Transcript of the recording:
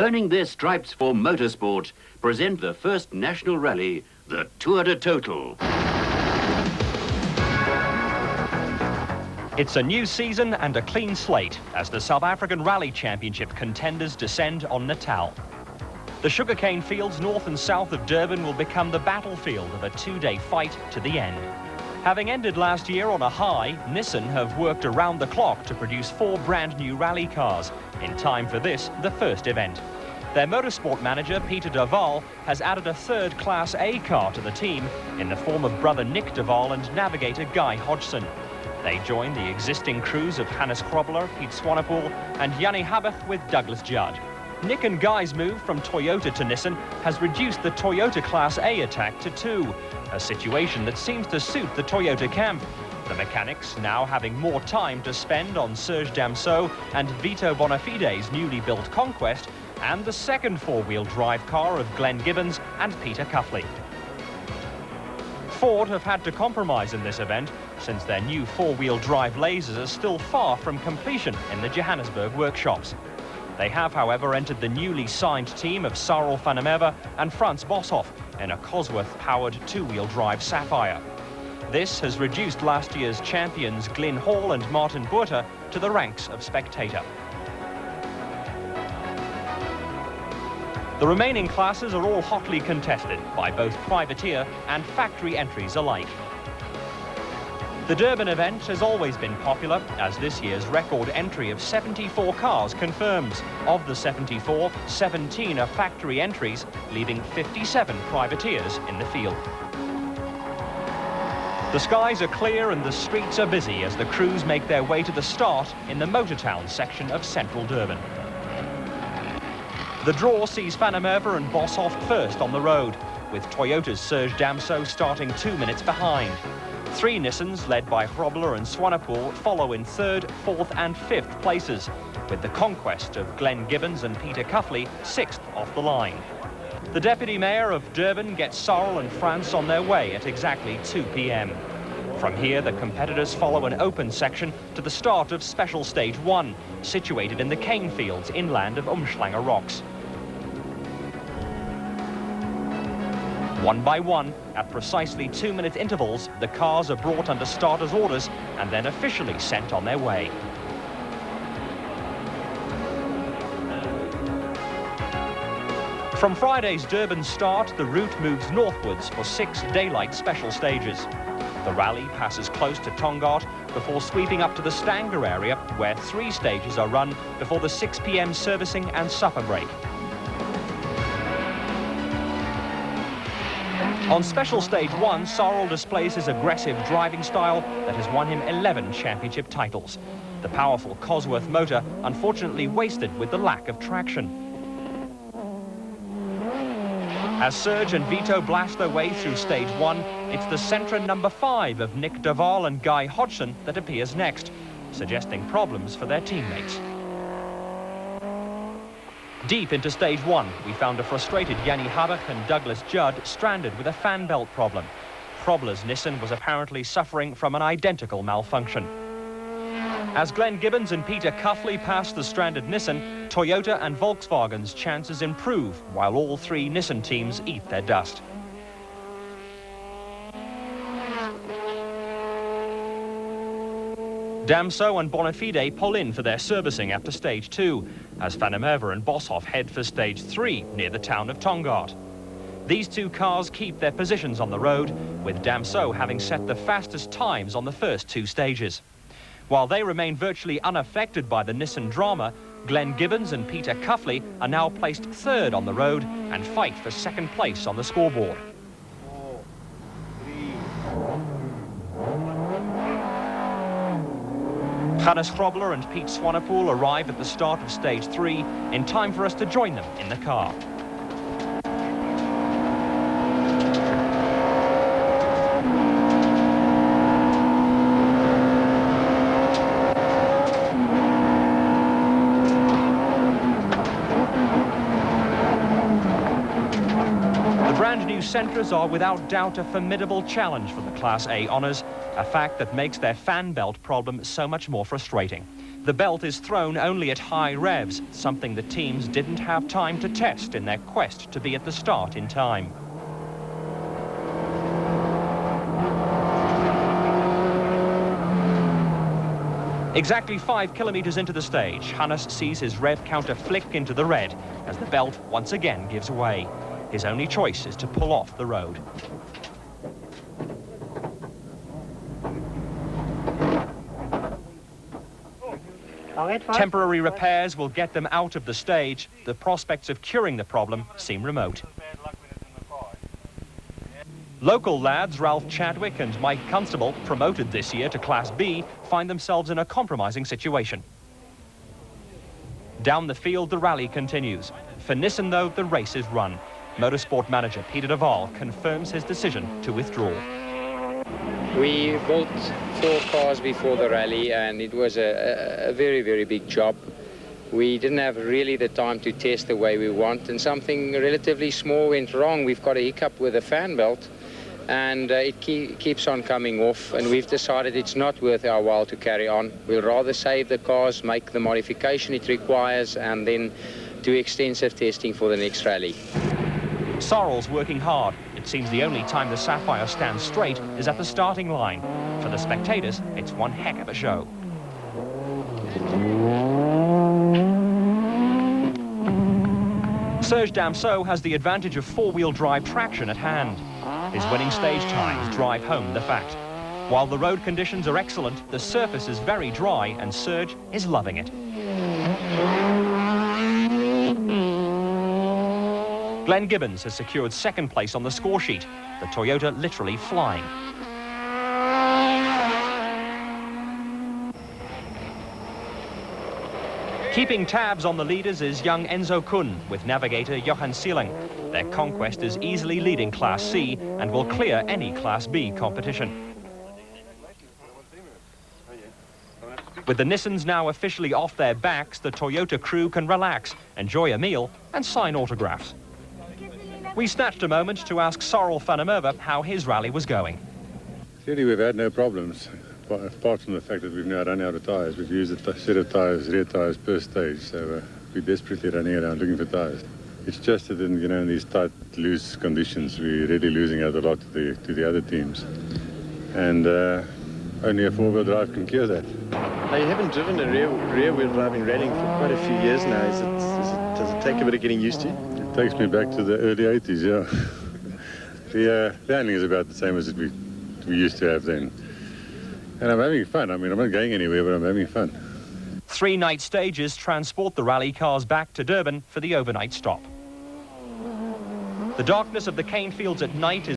earning their stripes for motorsport, present the first national rally, the Tour de Total. It's a new season and a clean slate as the South African Rally Championship contenders descend on Natal. The sugarcane fields north and south of Durban will become the battlefield of a two-day fight to the end. Having ended last year on a high, Nissan have worked around the clock to produce 4 brand new rally cars in time for this, the first event. Their motorsport manager, Pieter de Waal, has added a third Class A car to the team in the form of brother Nick de Waal and navigator Guy Hodgson. They join the existing crews of Hannes Grobler, Piet Swanepoel and Jannie Habach with Douglas Judd. Nick and Guy's move from Toyota to Nissan has reduced the Toyota Class A attack to 2, a situation that seems to suit the Toyota camp. The mechanics now having more time to spend on Serge Damso and Vito Bonafide's newly built Conquest and the second four-wheel drive car of Glenn Gibbons and Peter Cuffley. Ford have had to compromise in this event since their new four-wheel drive lasers are still far from completion in the Johannesburg workshops. They have, however, entered the newly signed team of Sarel van der Merwe and Frans Boshoff in a Cosworth-powered two-wheel drive Sapphire. This has reduced last year's champions Glyn Hall and Martin Botha to the ranks of spectator. The remaining classes are all hotly contested by both privateer and factory entries alike. The Durban event has always been popular, as this year's record entry of 74 cars confirms. Of the 74, 17 are factory entries, leaving 57 privateers in the field. The skies are clear and the streets are busy as the crews make their way to the start in the Motortown section of central Durban. The draw sees van der Merwe and Boshoff first on the road, with Toyota's Serge Damso starting 2 minutes behind. 3 Nissans, led by Grobler and Swanepoel, follow in 3rd, 4th and 5th places, with the Conquest of Glenn Gibbons and Peter Cuffley 6th off the line. The Deputy Mayor of Durban gets Sarel and Frans on their way at exactly 2 p.m. From here, the competitors follow an open section to the start of Special Stage 1, situated in the cane fields inland of Umhlanga Rocks. One by one, at precisely 2-minute intervals, the cars are brought under starters' orders and then officially sent on their way. From Friday's Durban start, the route moves northwards for 6 daylight special stages. The rally passes close to Tongaat before sweeping up to the Stanger area, where 3 stages are run before the 6 p.m. servicing and supper break. On Special Stage 1, Sarel displays his aggressive driving style that has won him 11 championship titles. The powerful Cosworth motor unfortunately wasted with the lack of traction. As Serge and Vito blast their way through Stage 1, it's the Sentra number 5 of Nick de Waal and Guy Hodgson that appears next, suggesting problems for their teammates. Deep into Stage 1, we found a frustrated Jannie Habach and Douglas Judd stranded with a fan belt problem. Grobler's Nissan was apparently suffering from an identical malfunction. As Glenn Gibbons and Peter Cuffley pass the stranded Nissan, Toyota and Volkswagen's chances improve while all 3 Nissan teams eat their dust. Damso and Bonafide pull in for their servicing after Stage 2, as van der Merwe and Boshoff head for Stage 3 near the town of Tongaat. These 2 cars keep their positions on the road, with Damso having set the fastest times on the first 2 stages. While they remain virtually unaffected by the Nissan drama, Glenn Gibbons and Peter Cuffley are now placed 3rd on the road and fight for 2nd place on the scoreboard. Hannes Grobler and Piet Swanepoel arrive at the start of Stage 3 in time for us to join them in the car. The brand new Sentras are without doubt a formidable challenge for the Class A honours, a fact that makes their fan belt problem so much more frustrating. The belt is thrown only at high revs, something the teams didn't have time to test in their quest to be at the start in time. Exactly 5 kilometers into the stage, Hannes sees his rev counter flick into the red as the belt once again gives way. His only choice is to pull off the road. Temporary repairs will get them out of the stage. The prospects of curing the problem seem remote. Local lads Ralph Chadwick and Mike Constable, promoted this year to Class B, find themselves in a compromising situation. Down the field, the rally continues. For Nissan, though, the race is run. Motorsport manager Peter de Waal confirms his decision to withdraw. We built 4 cars before the rally, and it was a very, very big job. We didn't have really the time to test the way we want, and something relatively small went wrong. We've got a hiccup with the fan belt, and it keeps on coming off, and we've decided it's not worth our while to carry on. We'll rather save the cars, make the modification it requires, and then do extensive testing for the next rally. Sorrell's working hard. It seems the only time the Sapphire stands straight is at the starting line. For the spectators, it's one heck of a show. Serge Damso has the advantage of 4-wheel drive traction at hand. His winning stage times drive home the fact. While the road conditions are excellent, the surface is very dry and Serge is loving it. Glenn Gibbons has secured 2nd place on the score sheet, the Toyota literally flying. Keeping tabs on the leaders is young Enzo Kuhn with navigator Johan Seeling. Their conquest is easily leading Class C and will clear any Class B competition. With the Nissans now officially off their backs, the Toyota crew can relax, enjoy a meal and sign autographs. We snatched a moment to ask Sorrel van der Merwe how his rally was going. Clearly we've had no problems, apart from the fact that we've now run out of tyres. We've used a set of tyres, rear tyres per stage, so we're desperately running around looking for tyres. It's just that in these tight, loose conditions, we're really losing out a lot to the other teams. And only a 4-wheel drive can cure that. Now, you haven't driven a rear-wheel driving rallying for quite a few years now. Does it take a bit of getting used to? It takes me back to the early 80s, yeah. The handling is about the same as we used to have then. And I'm having fun. I mean, I'm not going anywhere, but I'm having fun. 3 night stages transport the rally cars back to Durban for the overnight stop. The darkness of the cane fields at night is